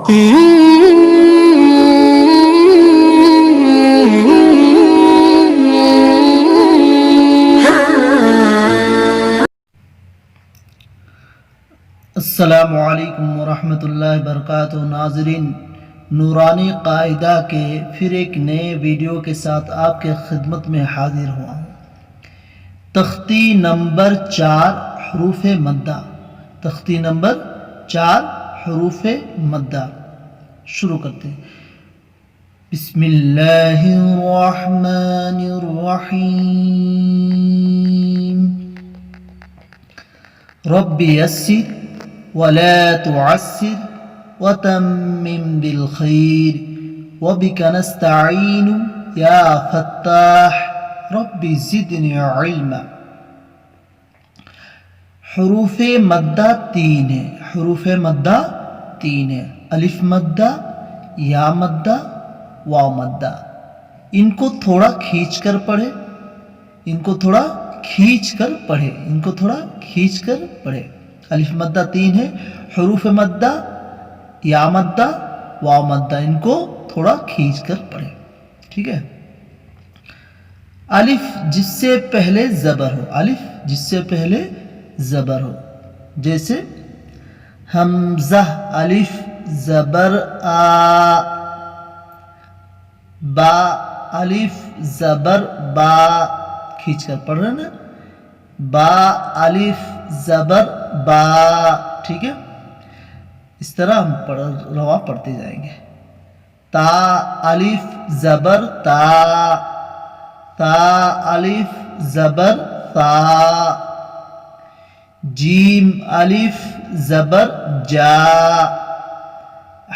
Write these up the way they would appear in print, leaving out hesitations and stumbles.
السلام علیکم ورحمۃ اللہ وبرکاتہ۔ ناظرین، نورانی قاعدہ کے پھر ایک نئے ویڈیو کے ساتھ آپ کے خدمت میں حاضر ہوا ہوں۔ تختی نمبر 4 حروف مدہ، تختی نمبر 4 حروف مدہ شروع کرتے ہیں۔ بسم اللہ الرحمن الرحیم۔ رب یسر ولا تعسر وتمم بالخير وبك نستعين يا فتاح رب زدني علما۔ حروف مدہ 3 ہیں، حروف مدہ 3 ہیں، الف مدہ، یا مدہ، واو مدہ۔ ان کو تھوڑا کھینچ کر پڑھے، ان کو تھوڑا کھینچ کر پڑھے، ان کو تھوڑا کھینچ کر پڑھے۔ الف مدہ 3 ہے، حروف مدہ، یا مدہ، واو مدہ، ان کو تھوڑا کھینچ کر پڑھے، ٹھیک ہے۔ الف جس سے پہلے زبر ہو، الف جس سے پہلے زبر ہو، جیسے حمزہ الف زبر آ، با الف زبر با، کھینچ کر پڑھ رہے نا، با الف زبر با، ٹھیک ہے۔ اس طرح ہم رواں پڑھتے جائیں گے۔ تا الف زبر تا، تا الف زبر تا، جیم الف زبر جا،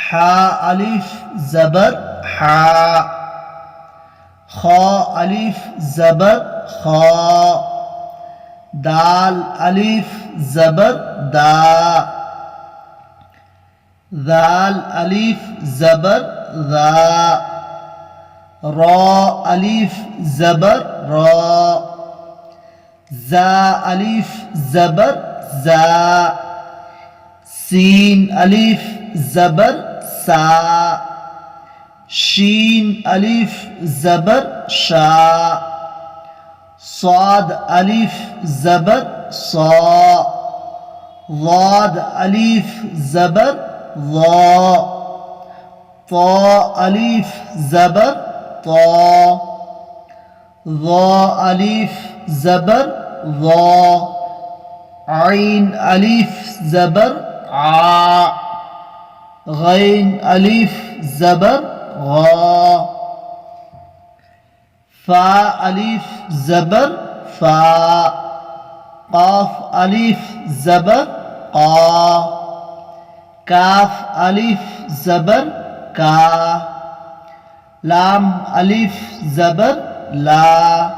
حا الف زبر حا، خا الف زبر خا، دال الف زبر دا، ذال الف زبر ذا، را الف زبر را، زا الف زبر زا، سین الف زبر سا، شین الف زبر شا، صاد الف زبر صا، ضاد الف زبر ضا، طا الف زبر طا، ضا الف زبر ضا، عین الف زبر عا، غین الف زبر غا، فا الف زبر فا، قاف الف زبر قا، کاف الف زبر کا، لام الف زبر لا،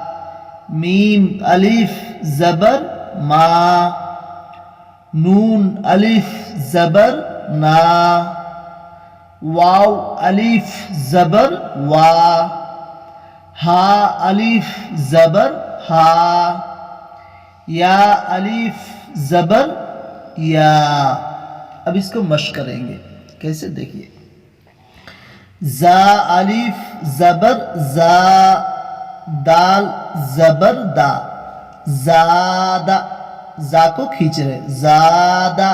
میم الف زبر ما، نون الف زبر نا، واو الف زبر وا، ہا الف زبر ہا، یا الف زبر یا۔ اب اس کو مشق کریں گے، کیسے دیکھیے۔ زا الف زبر زا، دال زبر دا، زادہ، زا کو کھینچ رہے، زادہ،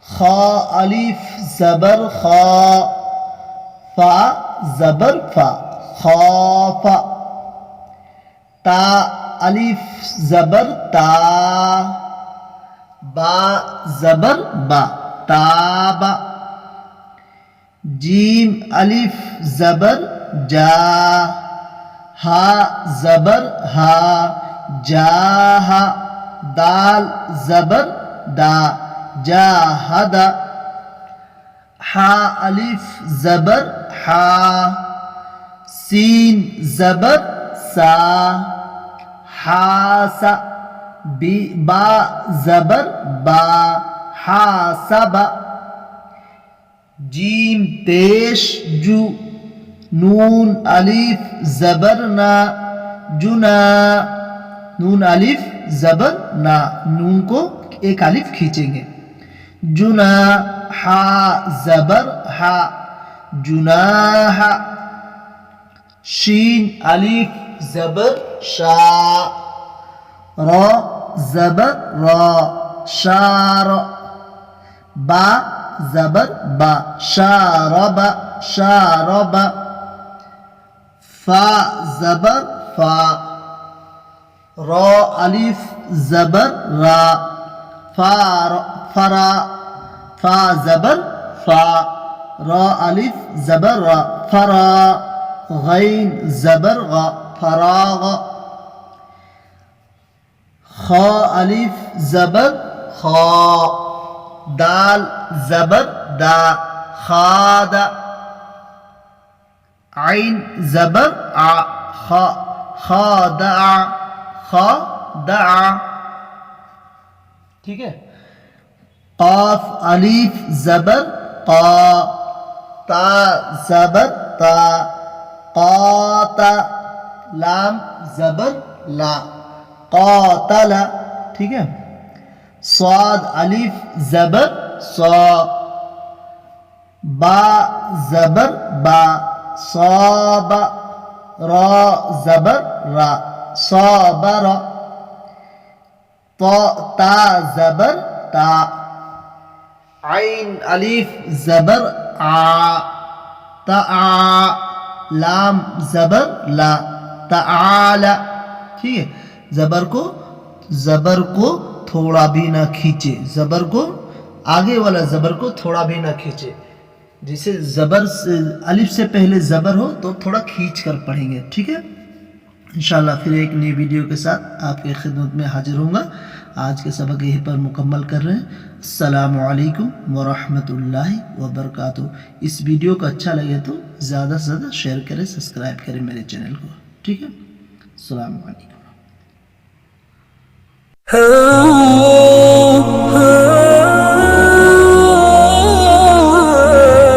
خا الف زبر خا، فا زبر فا، خوفا، تا الف زبر تا، با زبر با، تابا، جیم الف زبر جا، ہا زبر ہا، جاہا، دال زبر دا، جاہدا، حا الف زبر حا، سین زبر سا، حاسا، با زبر با، حاسبا، جیم پیش جو، نون الف زبر نا، جنا، نون الف زبر نا، نون کو ایک الف کھینچیں گے، جنا، ہا زبر ہا جناح شین الف زبر شا را زبر را شار با زبر با شارب شارب فا زبر فا را الف زبر را فار فرا فا زبر فا را الف زبر را فرا غین زبر غا فراغ خا الف زبر خا دال زبر دا خاد عین زبر ع خادع خادع ٹھیک ہے قاف الف زبر قا تا زبر تا قاتا لام زبر لا قاتل ٹھیک ہے صاد الف زبر صا با زبر با صاب را زبر را صابر تا زبر تا عین الف زبر ع تعا لام زبر لا تعالی ٹھیک ہے زبر کو تھوڑا بھی نہ کھینچے زبر کو آگے والا زبر کو تھوڑا بھی نہ کھینچے جیسے زبر الف سے پہلے زبر ہو تو تھوڑا کھینچ کر پڑھیں گے ٹھیک ہے انشاءاللہ پھر ایک نئی ویڈیو کے ساتھ آپ کی خدمت میں حاضر ہوں گا آج کے سبق یہیں پر مکمل کر رہے ہیں السلام علیکم ورحمۃ اللہ وبرکاتہ اس ویڈیو کو اچھا لگے تو زیادہ سے زیادہ شیئر کریں سبسکرائب کریں میرے چینل کو ٹھیک ہے السلام علیکم